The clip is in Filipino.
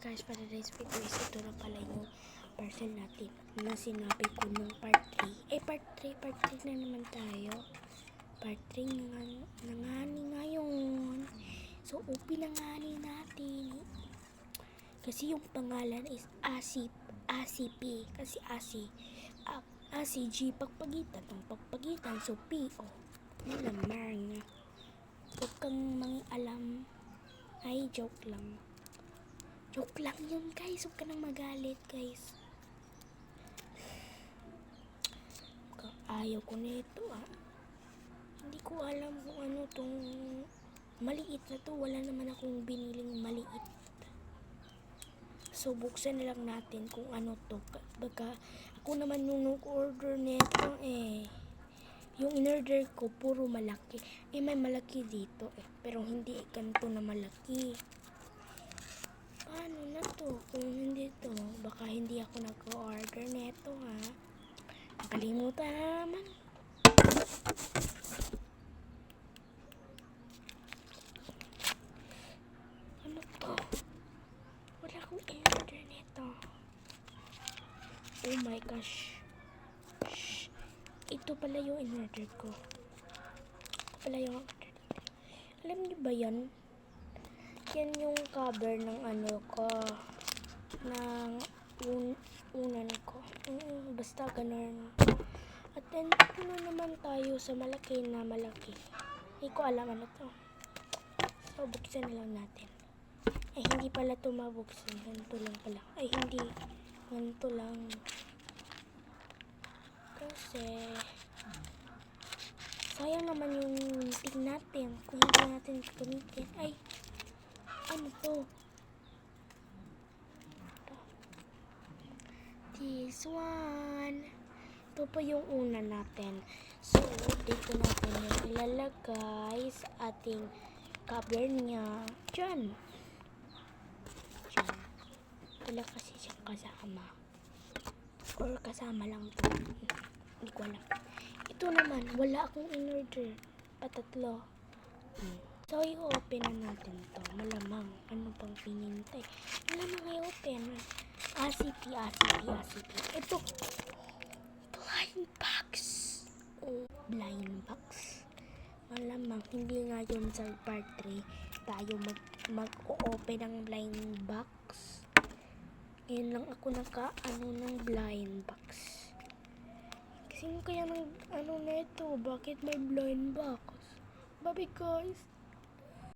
guys, para today's video is ito na pala yung parcel natin na sinabi ko nung part 3. Part 3 na naman tayo. Part 3 na nga ni ngayon. So, open na nga ni natin. Kasi yung pangalan is ACP. Kasi ACG, pagpagitan ng pagpagitan. So, PO. Malamang. Huwag kang mangialam. Ay, joke lang. Joke lang yun, guys. Huwag ka nang magalit, guys. Ayaw ko nito, Hindi ko alam kung ano tong maliit na to. Wala naman akong biniling maliit. So, buksan na lang natin kung ano to. Baka ako naman yung nag-order nito, Yung in-order ko, puro malaki. May malaki dito, Pero hindi ganito na malaki. Paano na to? Kung hindi to, baka hindi ako nag-order neto, Nakalimutan na naman. Ano to? Wala akong in-order neto. Oh my gosh. Ito pala yung in-order ko. Alam niyo ba yan? Yan yung cover ng ano ko. Ng unan ko. Basta ganun. At then, puno naman tayo sa malaki na malaki. Hindi ko alam ano to. So, buksan na lang natin. Hindi pala ito mabuksan. Ganito lang pala. Hindi. Ganito lang. Kasi sayang naman yung ting natin kung hindi natin gamitin. Ano to? This one. Ito pa yung una natin. So, dito natin yung ilalagay sa ating cover niya. Diyan. Wala kasi siyang kasama. Or kasama lang to. Hindi ko alam. Ito naman, wala akong in-order. Patatlo. So, i-open na natin to. Malamang. Ano pang pinintay? Malamang i-open. ACP. Ito. Blind box. Blind box. Malamang. Hindi nga yun sa part 3 tayo mag-o-open ng blind box. Ngayon lang ako naka-ano ng blind box. Sino kaya ng ano na ito? Bakit may blind box? Bye guys!